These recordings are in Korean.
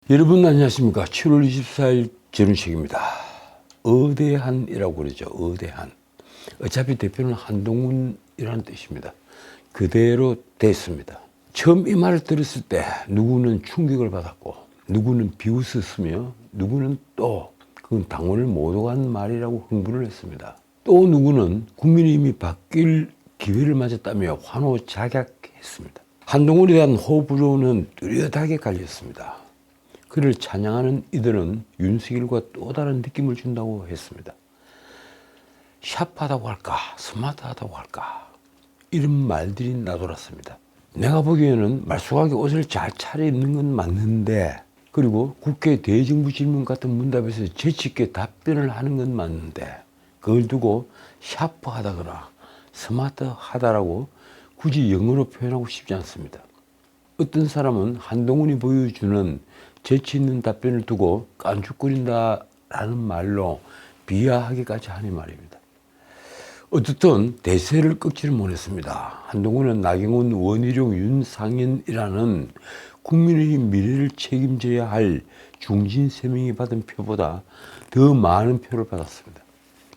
여러분 안녕하십니까. 7월 24일 전우식입니다. 어대한이라고 그러죠. 어대한. 어차피 대표는 한동훈이라는 뜻입니다. 그대로 됐습니다. 처음 이 말을 들었을 때 누구는 충격을 받았고 누구는 비웃었으며 누구는 또 그건 당원을 못 오간 말이라고 흥분을 했습니다. 또 누구는 국민의힘이 바뀔 기회를 맞았다며 환호작약했습니다. 한동훈에 대한 호불호는 뚜렷하게 갈렸습니다. 그를 찬양하는 이들은 윤석열과 또 다른 느낌을 준다고 했습니다. 샤프하다고 할까, 스마트하다고 할까, 이런 말들이 나돌았습니다. 내가 보기에는 말쑥하게 옷을 잘 차려입는 건 맞는데, 그리고 국회 대정부 질문 같은 문답에서 재치있게 답변을 하는 건 맞는데, 그걸 두고 샤프하다거나 스마트하다라고 굳이 영어로 표현하고 싶지 않습니다. 어떤 사람은 한동훈이 보여주는 재치 있는 답변을 두고 깐죽거린다라는 말로 비하하기까지 하니 말입니다. 어쨌든 대세를 꺾지를 못했습니다. 한동훈은 나경원, 원희룡, 윤상현이라는 국민의힘 미래를 책임져야 할 중진 3명이 받은 표보다 더 많은 표를 받았습니다.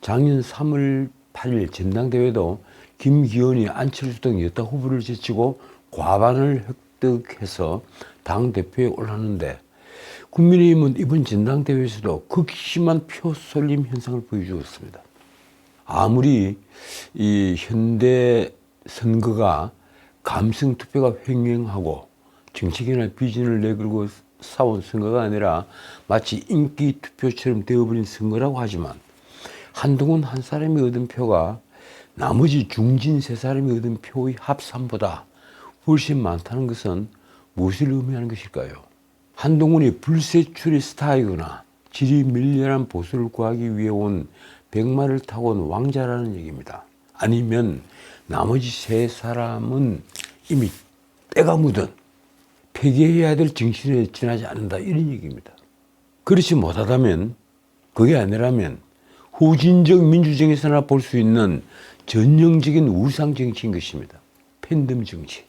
작년 3월 8일 전당대회도 김기현이 안철수 등 여타 후보를 제치고 과반을 획득해서 당대표에 올랐는데, 국민의힘은 이번 전당대회에서도 극심한 표 쏠림 현상을 보여주었습니다. 아무리 이 현대 선거가 감성 투표가 횡행하고 정책이나 비전을 내걸고 싸운 선거가 아니라 마치 인기 투표처럼 되어버린 선거라고 하지만, 한동훈 한 사람이 얻은 표가 나머지 중진 3사람이 얻은 표의 합산보다 훨씬 많다는 것은 무엇을 의미하는 것일까요? 한동훈이 불세출의 스타이거나 질이 밀려난 보수를 구하기 위해 온 백마를 타고 온 왕자라는 얘기입니다. 아니면 나머지 3사람은 이미 때가 묻은 폐기해야 될 정신에 지나지 않는다, 이런 얘기입니다. 그렇지 못하다면, 그게 아니라면 후진적 민주정에서나 볼 수 있는 전형적인 우상 정치인 것입니다. 팬덤 정치.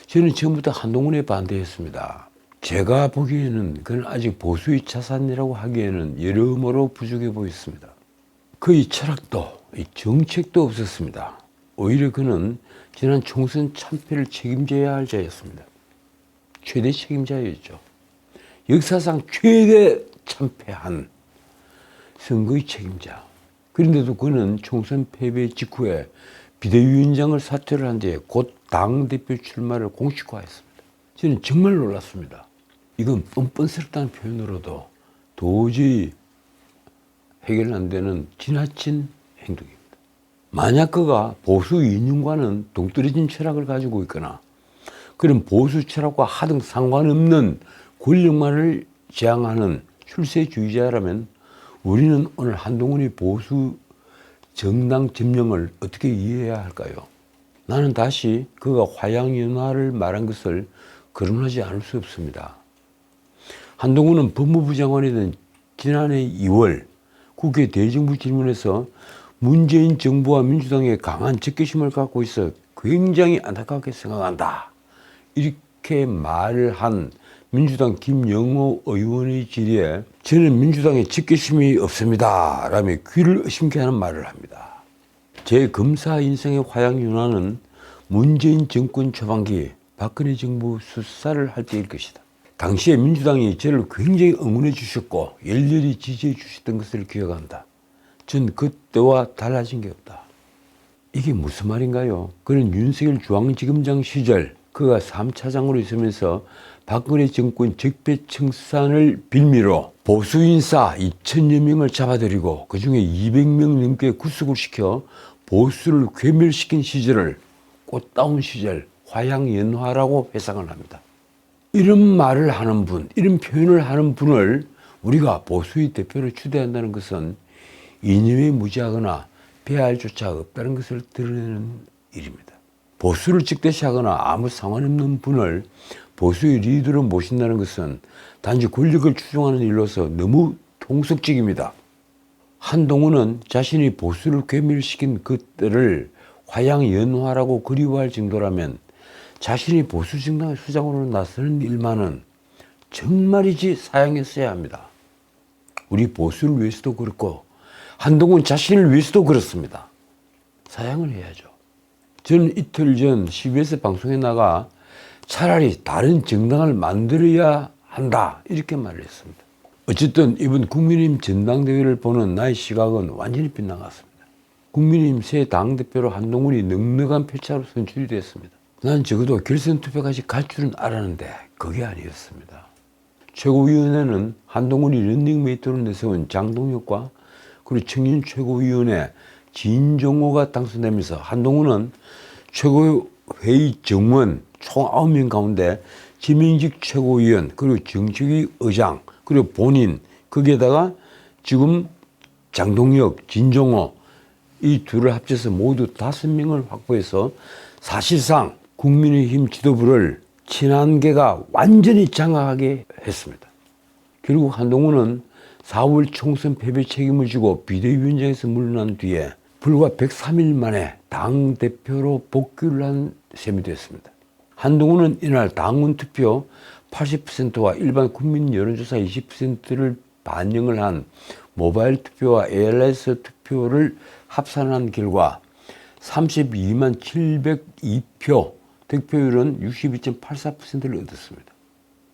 저는 처음부터 한동훈에 반대했습니다. 제가 보기에는 그는 아직 보수의 자산이라고 하기에는 여러모로 부족해 보였습니다. 그의 철학도 정책도 없었습니다. 오히려 그는 지난 총선 참패를 책임져야 할 자였습니다. 최대 책임자였죠. 역사상 최대 참패한 선거의 책임자. 그런데도 그는 총선 패배 직후에 비대위원장을 사퇴를 한 뒤에 곧 당대표 출마를 공식화했습니다. 저는 정말 놀랐습니다. 이건 뻔뻔스럽다는 표현으로도 도저히 해결 안 되는 지나친 행동입니다. 만약 그가 보수 이념과는 동떨어진 철학을 가지고 있거나 그런 보수 철학과 하등 상관없는 권력만을 지향하는 출세주의자라면 우리는 오늘 한동훈의 보수 정당 점령을 어떻게 이해해야 할까요? 나는 다시 그가 화양연화를 말한 것을 거론하지 않을 수 없습니다. 한동훈은 법무부 장관이던 지난해 2월 국회 대정부 질문에서 문재인 정부와 민주당의 강한 적개심을 갖고 있어 굉장히 안타깝게 생각한다, 이렇게 말을 한 민주당 김영호 의원의 질의에 저는 민주당에 적개심이 없습니다 라며 귀를 의심케 하는 말을 합니다. 제 검사 인생의 화양연화는 문재인 정권 초반기 박근혜 정부 수사를 할 때일 것이다. 당시에 민주당이 저를 굉장히 응원해 주셨고 열렬히 지지해 주셨던 것을 기억한다. 전 그때와 달라진 게 없다. 이게 무슨 말인가요? 그는 윤석열 중앙지검장 시절 그가 3차장으로 있으면서 박근혜 정권 적폐청산을 빌미로 보수 인사 2,000여 명을 잡아들이고 그중에 200명 넘게 구속을 시켜 보수를 괴멸시킨 시절을 꽃다운 시절 화양연화라고 회상을 합니다. 이런 말을 하는 분, 이런 표현을 하는 분을 우리가 보수의 대표로 추대한다는 것은 이념에 무지하거나 배알조차 없다는 것을 드러내는 일입니다. 보수를 적대시하거나 아무 상관없는 분을 보수의 리더로 모신다는 것은 단지 권력을 추종하는 일로서 너무 통속적입니다. 한동훈은 자신이 보수를 괴멸시킨 그때를 화양연화라고 그리워할 정도라면 자신이 보수 정당의 수장으로 나서는 일만은 정말이지 사양했어야 합니다. 우리 보수를 위해서도 그렇고 한동훈 자신을 위해서도 그렇습니다. 사양을 해야죠. 저는 이틀 전 CBS 방송에 나가 차라리 다른 정당을 만들어야 한다 이렇게 말을 했습니다. 어쨌든 이번 국민의힘 전당대회를 보는 나의 시각은 완전히 빗나갔습니다. 국민의힘 새 당대표로 한동훈이 넉넉한 표차로 선출이 됐습니다. 난 적어도 결선 투표까지 갈 줄은 알았는데 그게 아니었습니다. 최고위원회는 한동훈이 런닝메이트로 내세운 장동혁과 그리고 청년 최고위원회 진종호가 당선되면서 한동훈은 최고회의 정원 총 9명 가운데 지명직 최고위원 그리고 정책위 의장 그리고 본인 거기에다가 지금 장동혁, 진종호 이 둘을 합쳐서 모두 5명을 확보해서 사실상 국민의힘 지도부를 친한계가 완전히 장악하게 했습니다. 결국 한동훈은 4월 총선 패배 책임을 지고 비대위원장에서 물러난 뒤에 불과 103일 만에 당대표로 복귀를 한 셈이 됐습니다. 한동훈은 이날 당원 투표 80%와 일반 국민 여론조사 20%를 반영을 한 모바일 투표와 ALS 투표를 합산한 결과 32만 702표, 득표율은 62.84%를 얻었습니다.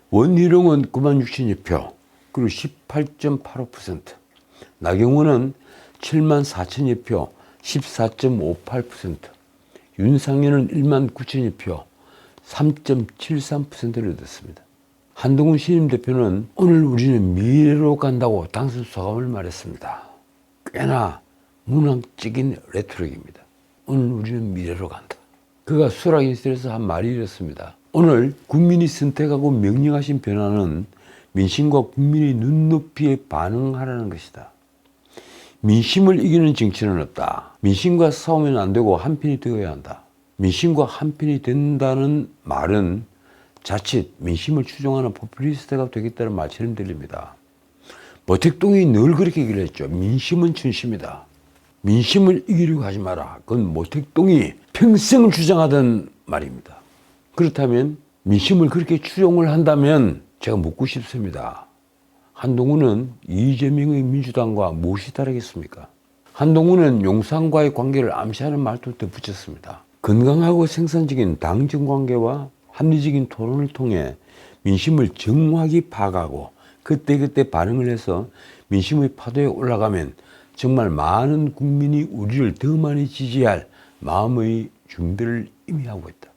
원희룡은 9만 6천여 표, 그리고 18.85%, 나경원은 7만 4천여 표, 14.58%, 윤상현은 1만 9천여 표, 3.73%를 얻었습니다. 한동훈 신임 대표는 오늘 우리는 미래로 간다고 당선 소감을 말했습니다. 꽤나 문학적인 레토릭입니다. 오늘 우리는 미래로 간다. 그가 수락인실에서 한 말이 이렇습니다. 오늘 국민이 선택하고 명령하신 변화는 민심과 국민의 눈높이에 반응하라는 것이다. 민심을 이기는 정치는 없다. 민심과 싸우면 안 되고 한편이 되어야 한다. 민심과 한편이 된다는 말은 자칫 민심을 추종하는 포퓰리스트가 되겠다는 말처럼 들립니다. 모택동이 늘 그렇게 얘기를 했죠. 민심은 천심이다. 민심을 이기려고 하지 마라. 그건 모택동이 평생 주장하던 말입니다. 그렇다면 민심을 그렇게 추종을 한다면 제가 묻고 싶습니다. 한동훈은 이재명의 민주당과 무엇이 다르겠습니까? 한동훈은 용산과의 관계를 암시하는 말도 덧붙였습니다. 건강하고 생산적인 당정 관계와 합리적인 토론을 통해 민심을 정확히 파악하고 그때그때 반응을 해서 민심의 파도에 올라가면 정말 많은 국민이 우리를 더 많이 지지할 마음의 준비를 이미 하고 있다.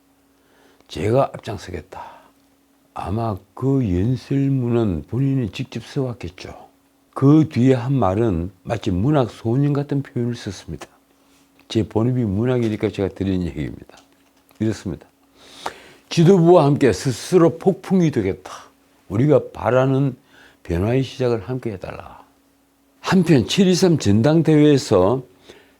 제가 앞장서겠다. 아마 그 연설문은 본인이 직접 써왔겠죠. 그 뒤에 한 말은 마치 문학 소년 같은 표현을 썼습니다. 제 본업이 문학이니까 제가 드리는 얘기입니다. 이렇습니다. 지도부와 함께 스스로 폭풍이 되겠다. 우리가 바라는 변화의 시작을 함께 해달라. 한편 7.23 전당대회에서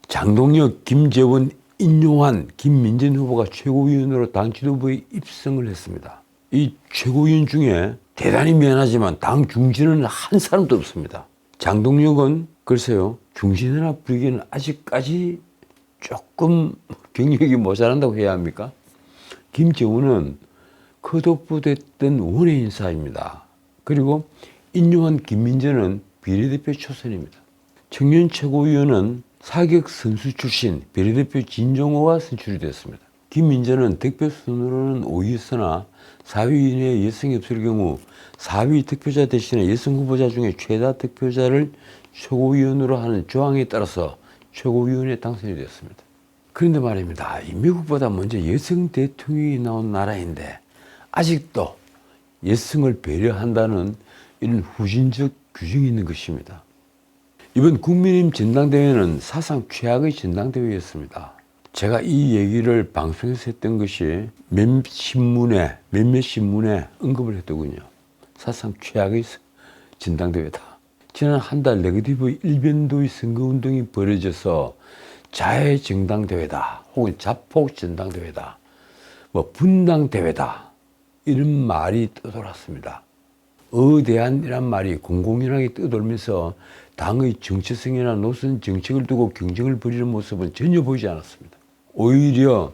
장동혁, 김재원, 인용환, 김민전 후보가 최고위원으로 당 지도부에 입성을 했습니다. 이 최고위원 중에 대단히 미안하지만 당 중진은 한 사람도 없습니다. 장동혁은 글쎄요, 중진이나 부리기는 아직까지 조금 경력이 모자란다고 해야 합니까? 김재원은 컷오프됐던 원외 인사입니다. 그리고 인용한 김민재는 비례대표 초선입니다. 청년 최고위원은 사격 선수 출신 비례대표 진종호가 선출이 됐습니다. 김민재는 득표순으로는 5위였으나 4위 이내에 여성이 없을 경우 4위 득표자 대신에 여성 후보자 중에 최다 득표자를 최고위원으로 하는 조항에 따라서 최고위원에 당선이 되었습니다. 그런데 말입니다. 미국보다 먼저 여성 대통령이 나온 나라인데 아직도 여성을 배려한다는 이런 후진적 규정이 있는 것입니다. 이번 국민의힘 전당대회는 사상 최악의 전당대회였습니다. 제가 이 얘기를 방송에서 했던 것이 몇몇 신문에 언급을 했더군요. 사상 최악의 전당대회다. 지난 한 달 네거티브 일변도의 선거운동이 벌어져서 자해 정당대회다. 혹은 자폭 전당대회다. 분당대회다. 이런 말이 떠돌았습니다. 어대한이란 말이 공공연하게 떠돌면서 당의 정체성이나 노선 정책을 두고 경쟁을 벌이는 모습은 전혀 보이지 않았습니다. 오히려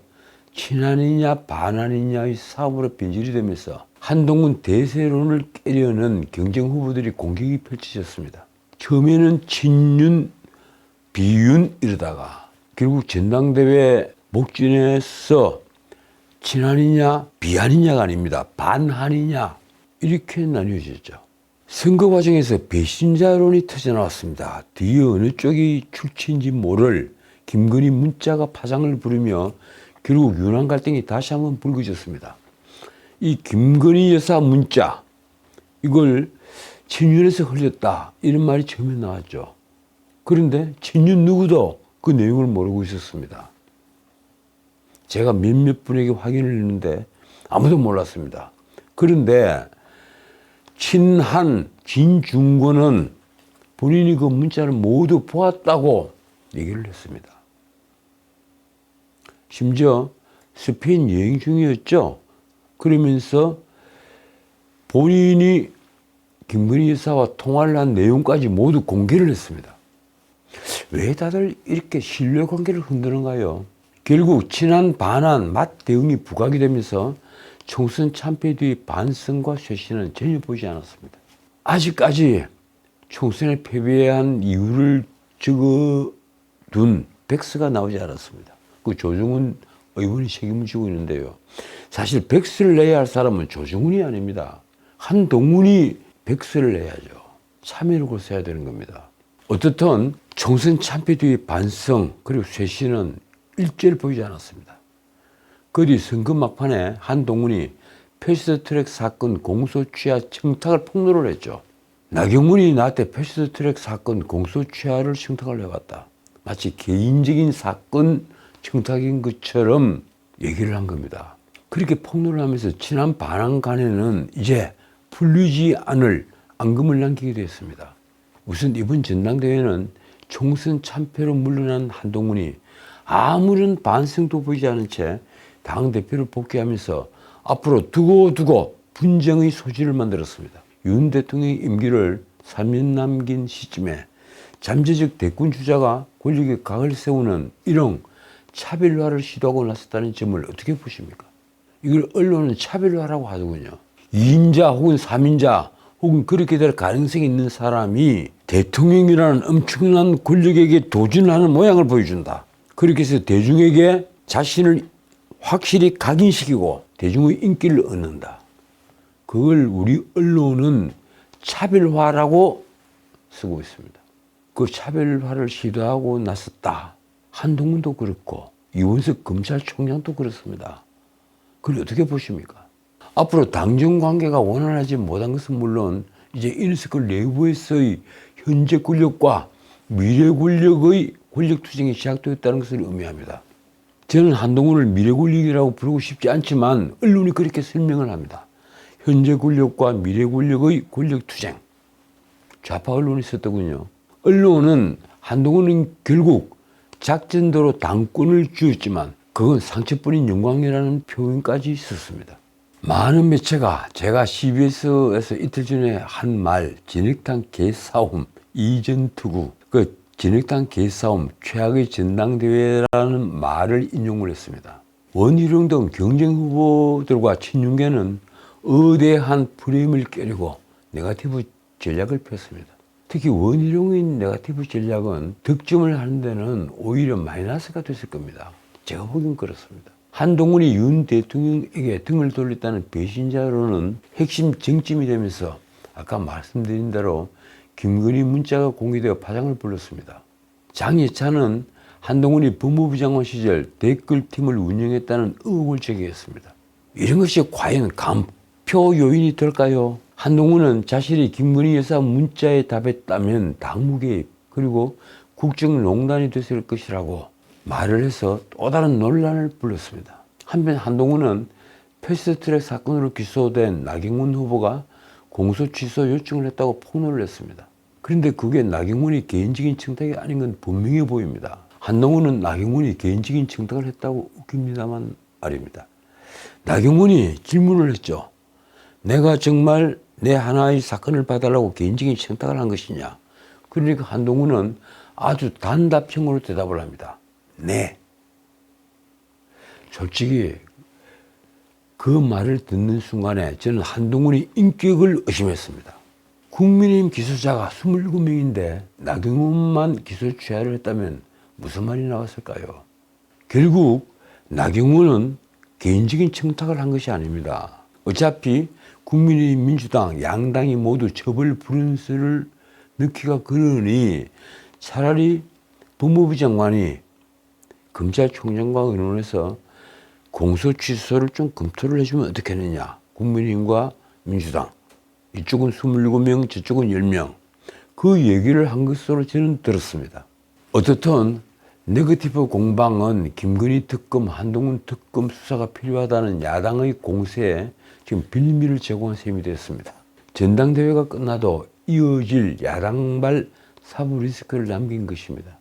친한이냐 반한이냐의 싸움으로 변질이 되면서 한동훈 대세론을 깨려는 경쟁 후보들이 공격이 펼쳐졌습니다. 처음에는 친윤, 비윤 이러다가 결국 전당대회 목전에서 친한이냐 비한이냐가 아닙니다. 반한이냐 이렇게 나뉘어졌죠. 선거 과정에서 배신자론이 터져나왔습니다. 뒤에 어느 쪽이 출처인지 모를 김건희 문자가 파장을 부르며 결국 윤한 갈등이 다시 한번 불거졌습니다. 이 김건희 여사 문자 이걸 친윤에서 흘렸다 이런 말이 처음에 나왔죠. 그런데 친윤 누구도 그 내용을 모르고 있었습니다. 제가 몇몇 분에게 확인을 했는데 아무도 몰랐습니다. 그런데 친한 진중권은 본인이 그 문자를 모두 보았다고 얘기를 했습니다. 심지어 스페인 여행 중이었죠. 그러면서 본인이 김건희 여사와 통화를 한 내용까지 모두 공개를 했습니다. 왜 다들 이렇게 신뢰관계를 흔드는가요? 결국 친한 반한 맞대응이 부각이 되면서 총선 참패 뒤의 반성과 쇄신은 전혀 보이지 않았습니다. 아직까지 총선에 패배한 이유를 적어둔 백서가 나오지 않았습니다. 그 조중훈 의원이 책임을 지고 있는데요. 사실 백서를 내야 할 사람은 조중훈이 아닙니다. 한동훈이 백서를 내야죠. 참여를 고서해야 되는 겁니다. 어떻든 총선 참패 뒤의 반성 그리고 쇄신은 일절 보이지 않았습니다. 그 뒤 선거 막판에 한동훈이 패스트트랙 사건 공소 취하 청탁을 폭로를 했죠. 나경원이 나한테 패스트트랙 사건 공소 취하를 청탁을 해왔다. 마치 개인적인 사건 청탁인 것처럼 얘기를 한 겁니다. 그렇게 폭로를 하면서 친한 반한 간에는 이제 풀리지 않을 앙금을 남기게 됐습니다. 우선 이번 전당대회는 총선 참패로 물러난 한동훈이 아무런 반성도 보이지 않은 채 당대표를 복귀하면서 앞으로 두고두고 분쟁의 소지를 만들었습니다. 윤 대통령의 임기를 3년 남긴 시점에 잠재적 대권 주자가 권력의 각을 세우는 이런 차별화를 시도하고 나섰다는 점을 어떻게 보십니까? 이걸 언론은 차별화라고 하더군요. 2인자 혹은 3인자 혹은 그렇게 될 가능성이 있는 사람이 대통령이라는 엄청난 권력에게 도전하는 모양을 보여준다. 그렇게 해서 대중에게 자신을 확실히 각인시키고 대중의 인기를 얻는다. 그걸 우리 언론은 차별화라고 쓰고 있습니다. 그 차별화를 시도하고 나섰다. 한동훈도 그렇고 이원석 검찰총장도 그렇습니다. 그걸 어떻게 보십니까? 앞으로 당정 관계가 원활하지 못한 것은 물론 이제 인서클 내부에서의 현재 권력과 미래 권력의 권력 투쟁이 시작되었다는 것을 의미합니다. 저는 한동훈을 미래 권력이라고 부르고 싶지 않지만 언론이 그렇게 설명을 합니다. 현재 권력과 미래 권력의 권력 투쟁. 좌파 언론이 썼더군요. 언론은 한동훈은 결국 작전대로 당권을 쥐었지만 그건 상처뿐인 영광이라는 표현까지 있었습니다. 많은 매체가 제가 CBS에서 이틀 전에 한 말, 진흙탕 개싸움, 이전투구, 그 진흙탕 개싸움, 최악의 전당대회라는 말을 인용을 했습니다. 원희룡 등 경쟁 후보들과 친윤계는 어대한 프레임을 깨려고 네거티브 전략을 폈습니다. 특히 원희룡의 네거티브 전략은 득점을 하는 데는 오히려 마이너스가 됐을 겁니다. 제가 보기엔 그렇습니다. 한동훈이 윤 대통령에게 등을 돌렸다는 배신자로는 핵심 쟁점이 되면서 아까 말씀드린 대로 김건희 문자가 공개되어 파장을 불렀습니다. 장예찬은 한동훈이 법무부 장관 시절 댓글팀을 운영했다는 의혹을 제기했습니다. 이런 것이 과연 간표 요인이 될까요? 한동훈은 자신이 김건희 여사 문자에 답했다면 당무 개입 그리고 국정농단이 됐을 것이라고 말을 해서 또 다른 논란을 불렀습니다. 한편 한동훈은 패스트트랙 사건으로 기소된 나경원 후보가 공소 취소 요청을 했다고 폭로를 했습니다. 그런데 그게 나경원이 개인적인 청탁이 아닌 건 분명해 보입니다. 한동훈은 나경원이 개인적인 청탁을 했다고 웃깁니다만 말입니다. 나경원이 질문을 했죠. 내가 정말 내 하나의 사건을 봐달라고 개인적인 청탁을 한 것이냐. 그러니까 한동훈은 아주 단답형으로 대답을 합니다. 네. 솔직히 그 말을 듣는 순간에 저는 한동훈의 인격을 의심했습니다. 국민의힘 기소자가 27명인데 나경원만 기소 취하를 했다면 무슨 말이 나왔을까요? 결국 나경원은 개인적인 청탁을 한 것이 아닙니다. 어차피 국민의힘, 민주당, 양당이 모두 처벌 불은서를 넣기가 그러니 차라리 법무부 장관이 검찰총장과 의논해서 공소 취소를 좀 검토를 해주면 어떻겠느냐. 국민의힘과 민주당. 이쪽은 27명, 저쪽은 10명. 그 얘기를 한 것으로 저는 들었습니다. 어떻든 네거티브 공방은 김건희 특검, 한동훈 특검 수사가 필요하다는 야당의 공세에 지금 빌미를 제공한 셈이 됐습니다. 전당대회가 끝나도 이어질 야당발 사법 리스크를 남긴 것입니다.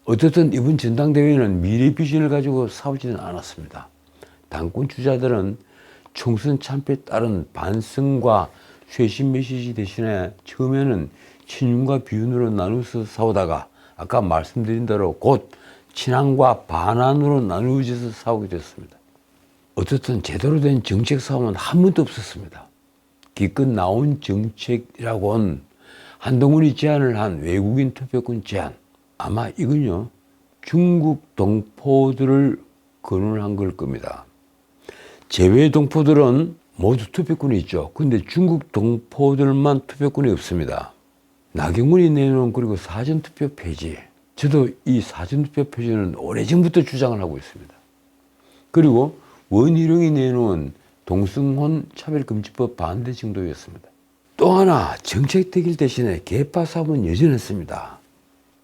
어쨌든 이번 전당대회는 미래 비전을 가지고 싸우지는 않았습니다. 당권 주자들은 총선 참패에 따른 반성과 쇄신 메시지 대신에 처음에는 친윤과 비윤으로 나누어서 싸우다가 아까 말씀드린 대로 곧 친한과 반한으로 나누어져서 싸우게 됐습니다. 어쨌든 제대로 된 정책 싸움은 한 번도 없었습니다. 기껏 나온 정책이라고는 한동훈이 제안을 한 외국인 투표권 제한. 아마 이건요, 중국 동포들을 거론한 걸 겁니다. 제외 동포들은 모두 투표권이 있죠. 근데 중국 동포들만 투표권이 없습니다. 나경원이 내놓은 그리고 사전투표 폐지. 저도 이 사전투표 폐지는 오래전부터 주장을 하고 있습니다. 그리고 원희룡이 내놓은 동성혼 차별금지법 반대 정도였습니다. 또 하나 정책 대결 대신에 계파 싸움은 여전했습니다.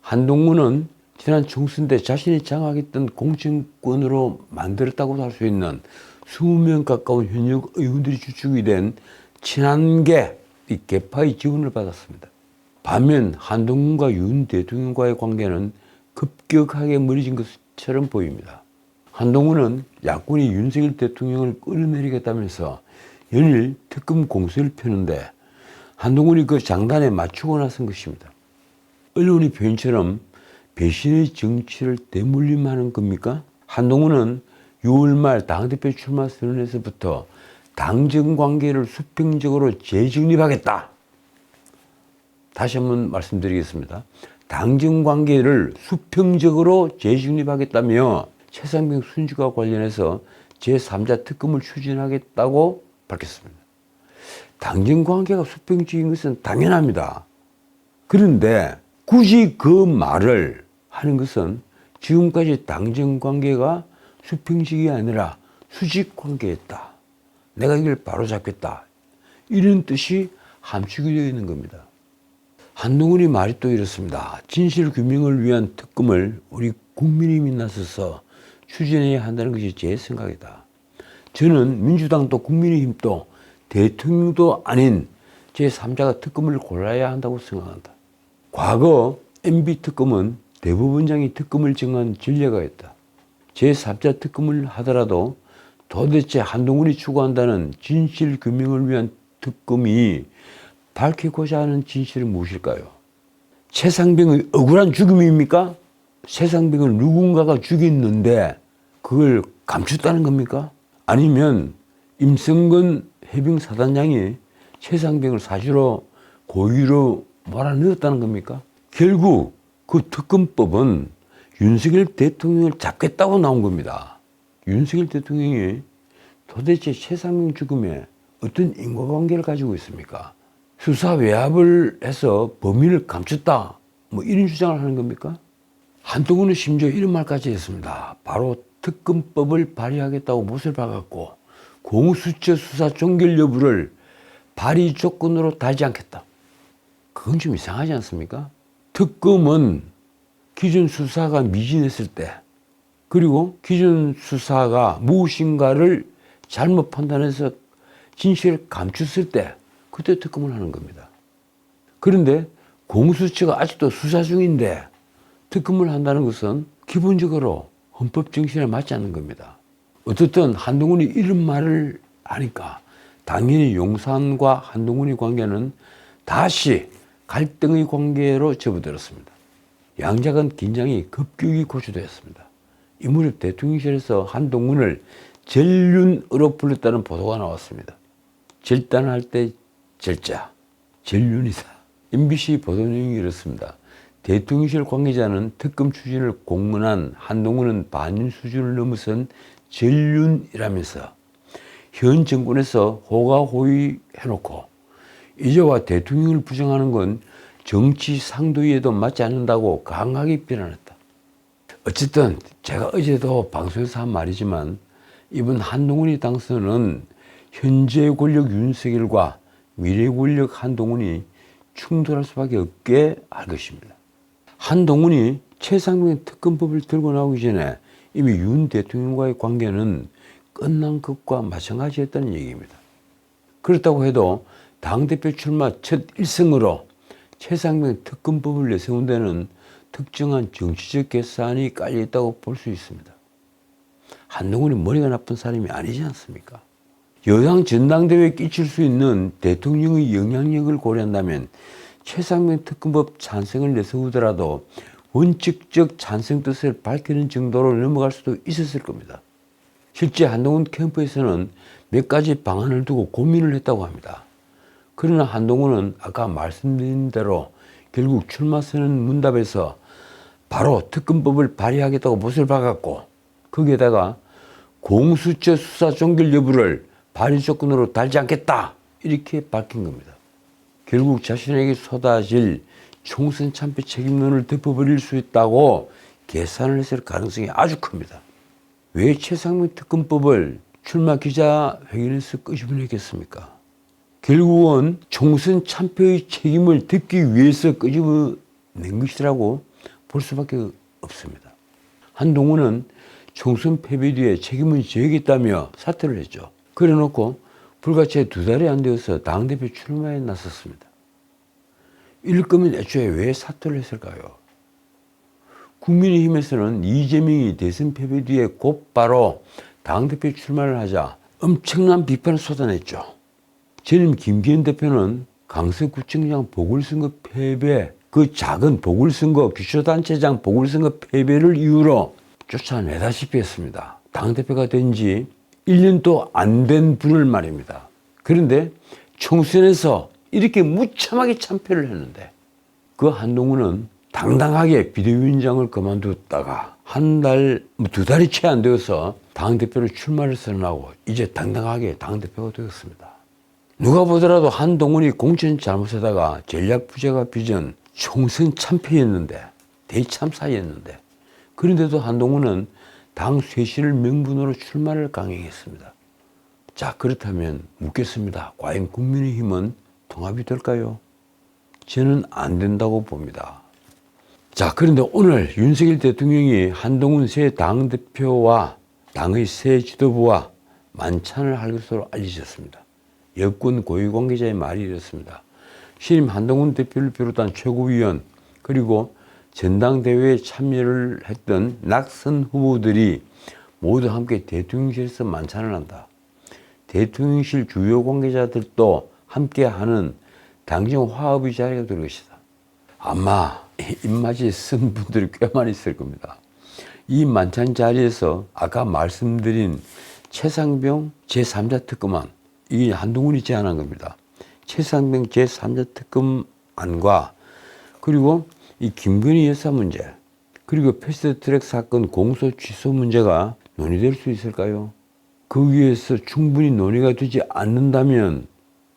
한동훈은 지난 총선 때 자신이 장악했던 공천권으로 만들었다고 할 수 있는 20명 가까운 현역 의원들이 주축이 된 친한계 이 계파의 지원을 받았습니다. 반면 한동훈과 윤 대통령과의 관계는 급격하게 멀어진 것처럼 보입니다. 한동훈은 야권이 윤석열 대통령을 끌어내리겠다면서 연일 특검 공세를 펴는데 한동훈이 그 장단에 맞추고 나선 것입니다. 언론의 표현처럼 배신의 정치를 대물림하는 겁니까? 한동훈은 6월 말 당대표 출마 선언에서부터 당정 관계를 수평적으로 재정립하겠다. 다시 한번 말씀드리겠습니다. 당정 관계를 수평적으로 재정립하겠다며 최상병 순직과 관련해서 제3자 특검을 추진하겠다고 밝혔습니다. 당정 관계가 수평적인 것은 당연합니다. 그런데 굳이 그 말을 하는 것은 지금까지 당정 관계가 수평식이 아니라 수직 관계였다. 내가 이걸 바로잡겠다. 이런 뜻이 함축이 되어 있는 겁니다. 한동훈이 말이 또 이렇습니다. 진실 규명을 위한 특검을 우리 국민의힘이 나서서 추진해야 한다는 것이 제 생각이다. 저는 민주당도 국민의힘도 대통령도 아닌 제3자가 특검을 골라야 한다고 생각한다. 과거 MB 특검은 대법원장이 특검을 정한 전례가 있다. 제3자 특검을 하더라도 도대체 한동훈이 추구한다는 진실 규명을 위한 특검이 밝히고자 하는 진실은 무엇일까요? 최상병의 억울한 죽음입니까? 최상병을 누군가가 죽였는데 그걸 감췄다는 겁니까? 아니면 임성근 해병사단장이 최상병을 사주로 고의로 몰아넣었다는 겁니까? 결국 그 특검법은 윤석열 대통령을 잡겠다고 나온 겁니다. 윤석열 대통령이 도대체 최상병 죽음에 어떤 인과관계를 가지고 있습니까? 수사 외압을 해서 범인을 감췄다. 뭐 이런 주장을 하는 겁니까? 한동훈은 심지어 이런 말까지 했습니다. 바로 특검법을 발의하겠다고 못을 박았고 공수처 수사 종결 여부를 발의 조건으로 달지 않겠다. 그건 좀 이상하지 않습니까? 특검은 기존 수사가 미진했을 때 그리고 기존 수사가 무엇인가를 잘못 판단해서 진실을 감췄을 때 그때 특검을 하는 겁니다. 그런데 공수처가 아직도 수사 중인데 특검을 한다는 것은 기본적으로 헌법 정신에 맞지 않는 겁니다. 어쨌든 한동훈이 이런 말을 하니까 당연히 용산과 한동훈의 관계는 다시 갈등의 관계로 접어들었습니다. 양자 간 긴장이 급격히 고조되었습니다. 이 무렵 대통령실에서 한동훈을 전륜으로 불렸다는 보도가 나왔습니다. 절단할 때 절자, 전륜이다. MBC 보도 내용이 이렇습니다. 대통령실 관계자는 특검 추진을 공언한 한동훈은 반윤 수준을 넘어선 전륜이라면서 현 정권에서 호가호위해놓고 이제와 대통령을 부정하는 건 정치 상도위에도 맞지 않는다고 강하게 비난했다. 어쨌든 제가 어제도 방송에서 한 말이지만 이번 한동훈이 당선은 현재 권력 윤석열과 미래 권력 한동훈이 충돌할 수밖에 없게 할 것입니다. 한동훈이 최상병 특검법을 들고 나오기 전에 이미 윤 대통령과의 관계는 끝난 것과 마찬가지였다는 얘기입니다. 그렇다고 해도 당대표 출마 첫 일성으로 최상병 특검법을 내세운 데는 특정한 정치적 계산이 깔려있다고 볼 수 있습니다. 한동훈이 머리가 나쁜 사람이 아니지 않습니까? 여당 전당대회에 끼칠 수 있는 대통령의 영향력을 고려한다면 최상병 특검법 찬성을 내세우더라도 원칙적 찬성 뜻을 밝히는 정도로 넘어갈 수도 있었을 겁니다. 실제 한동훈 캠프에서는 몇 가지 방안을 두고 고민을 했다고 합니다. 그러나 한동훈은 아까 말씀드린 대로 결국 출마 선언 문답에서 바로 특검법을 발의하겠다고 못을 박았고 거기에다가 공수처 수사 종결 여부를 발의 조건으로 달지 않겠다 이렇게 밝힌 겁니다. 결국 자신에게 쏟아질 총선 참패 책임론을 덮어버릴 수 있다고 계산을 했을 가능성이 아주 큽니다. 왜 최상병 특검법을 출마 기자회견에서 끄집어냈겠습니까? 결국은 총선 참패의 책임을 덮기 위해서 끄집어낸 것이라고 볼 수밖에 없습니다. 한동훈은 총선 패배 뒤에 책임은 지겠다며 사퇴를 했죠. 그래놓고 불과 채 2달이 안 되어서 당대표 출마에 나섰습니다. 이럴 거면 애초에 왜 사퇴를 했을까요? 국민의힘에서는 이재명이 대선 패배 뒤에 곧바로 당대표 출마를 하자 엄청난 비판을 쏟아냈죠. 전임 김기현 대표는 강서구청장 보궐선거 패배, 그 작은 보궐선거, 기초단체장 보궐선거 패배를 이유로 쫓아내다시피 했습니다. 당대표가 된 지 1년도 안 된 분을 말입니다. 그런데 총선에서 이렇게 무참하게 참패를 했는데 그 한동훈은 당당하게 비대위원장을 그만뒀다가 2달이 채 안 되어서 당대표로 출마를 선언하고 이제 당당하게 당대표가 되었습니다. 누가 보더라도 한동훈이 공천 잘못하다가 전략 부재가 빚은 총선 참패였는데 대참사였는데 그런데도 한동훈은 당 쇄신을 명분으로 출마를 강행했습니다. 자, 그렇다면 묻겠습니다. 과연 국민의힘은 통합이 될까요? 저는 안 된다고 봅니다. 자, 그런데 오늘 윤석열 대통령이 한동훈 새 당대표와 당의 새 지도부와 만찬을 할 것으로 알려졌습니다. 여권 고위 관계자의 말이 이렇습니다. 신임 한동훈 대표를 비롯한 최고위원 그리고 전당대회에 참여를 했던 낙선 후보들이 모두 함께 대통령실에서 만찬을 한다. 대통령실 주요 관계자들도 함께하는 당정 화합의 자리가 될 것이다. 아마 입맛이 쓴 분들이 꽤 많이 있을 겁니다. 이 만찬 자리에서 아까 말씀드린 최상병 제3자 특검안, 이게 한동훈이 제안한 겁니다. 최상병 제3자 특검안과 그리고 이 김건희 여사 문제 그리고 패스트트랙 사건 공소 취소 문제가 논의될 수 있을까요? 거기에서 충분히 논의가 되지 않는다면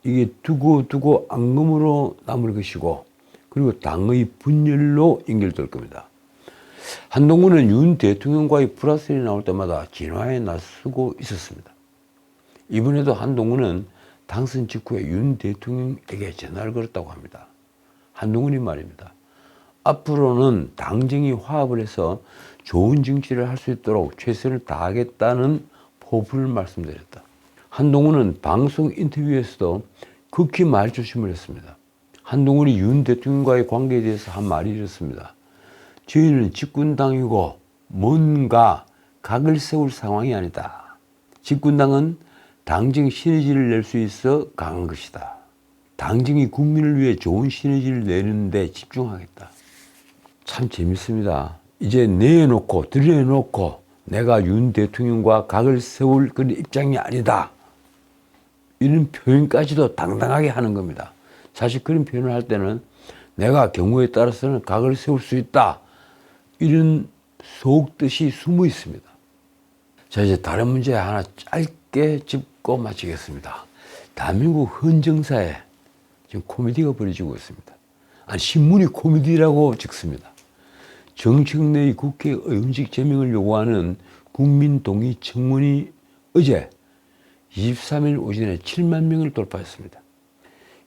이게 두고 앙금으로 남을 것이고 그리고 당의 분열로 연결될 겁니다. 한동훈은 윤 대통령과의 불화설이 나올 때마다 진화에 나서고 있었습니다. 이번에도 한동훈은 당선 직후에 윤 대통령에게 전화를 걸었다고 합니다. 한동훈이 말입니다. 앞으로는 당정이 화합을 해서 좋은 정치를 할 수 있도록 최선을 다하겠다는 포부를 말씀드렸다. 한동훈은 방송 인터뷰에서도 극히 말조심을 했습니다. 한동훈이 윤 대통령과의 관계에 대해서 한 말이 이렇습니다. 저희는 집권당이고 뭔가 각을 세울 상황이 아니다. 집권당은 당정 시너지를 낼 수 있어 강한 것이다. 당정이 국민을 위해 좋은 시너지를 내는 데 집중하겠다. 참 재밌습니다. 이제 내놓고 드러내놓고 내가 윤 대통령과 각을 세울 그런 입장이 아니다. 이런 표현까지도 당당하게 하는 겁니다. 사실 그런 표현을 할 때는 내가 경우에 따라서는 각을 세울 수 있다. 이런 속뜻이 숨어 있습니다. 자, 이제 다른 문제 하나 짧게 짚고 마치겠습니다. 대한민국 헌정사에 지금 코미디가 벌어지고 있습니다. 아니, 신문이 코미디라고 찍습니다. 정청래의 국회의원직 제명을 요구하는 국민동의 청문이 어제 23일 오전에 7만 명을 돌파했습니다.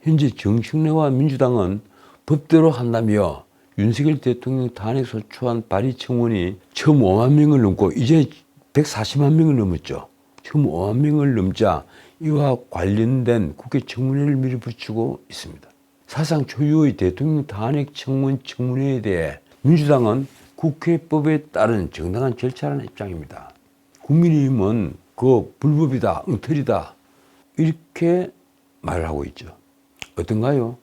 현재 정청래와 민주당은 법대로 한다며 윤석열 대통령 탄핵 소추안 발의 청원이 처음 5만 명을 넘고 이제 140만 명을 넘었죠. 처음 5만 명을 넘자 이와 관련된 국회 청문회를 밀어붙이고 있습니다. 사상 초유의 대통령 탄핵 청문회에 대해 민주당은 국회법에 따른 정당한 절차라는 입장입니다. 국민의힘은 그 불법이다, 엉터리다 이렇게 말을 하고 있죠. 어떤가요?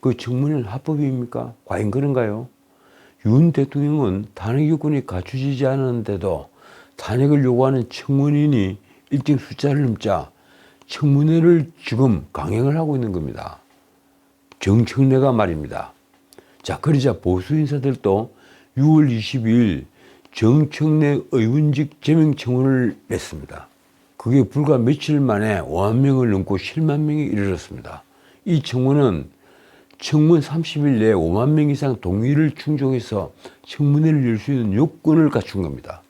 그 청문회는 합법입니까? 과연 그런가요? 윤 대통령은 탄핵 요건이 갖추지지 않았는데도 탄핵을 요구하는 청문인이 일정 숫자를 넘자 청문회를 지금 강행을 하고 있는 겁니다. 정청래가 말입니다. 자, 그러자 보수 인사들도 6월 22일 정청래 의원직 제명 청원을 냈습니다. 그게 불과 며칠 만에 5만 명을 넘고 7만 명이 이르렀습니다. 이 청원은 청문 30일 내에 5만 명 이상 동의를 충족해서 청문회를 열 수 있는 요건을 갖춘 겁니다.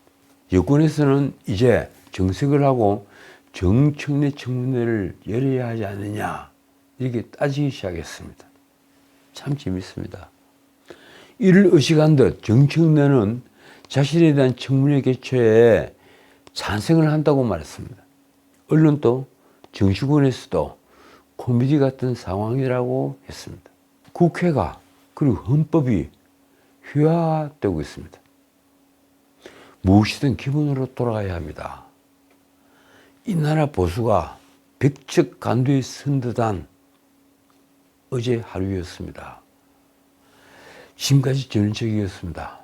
여권에서는 이제 정색을 하고 정청래 청문회를 열어야 하지 않느냐 이렇게 따지기 시작했습니다. 참 재밌습니다. 이를 의식한 듯 정청래는 자신에 대한 청문회 개최에 찬성을 한다고 말했습니다. 언론도 정치권에서도 코미디 같은 상황이라고 했습니다. 국회가 그리고 헌법이 휘하되고 있습니다. 무엇이든 기본으로 돌아가야 합니다. 이 나라 보수가 백척 간두에 선 듯한 어제 하루였습니다. 지금까지 전인책이었습니다.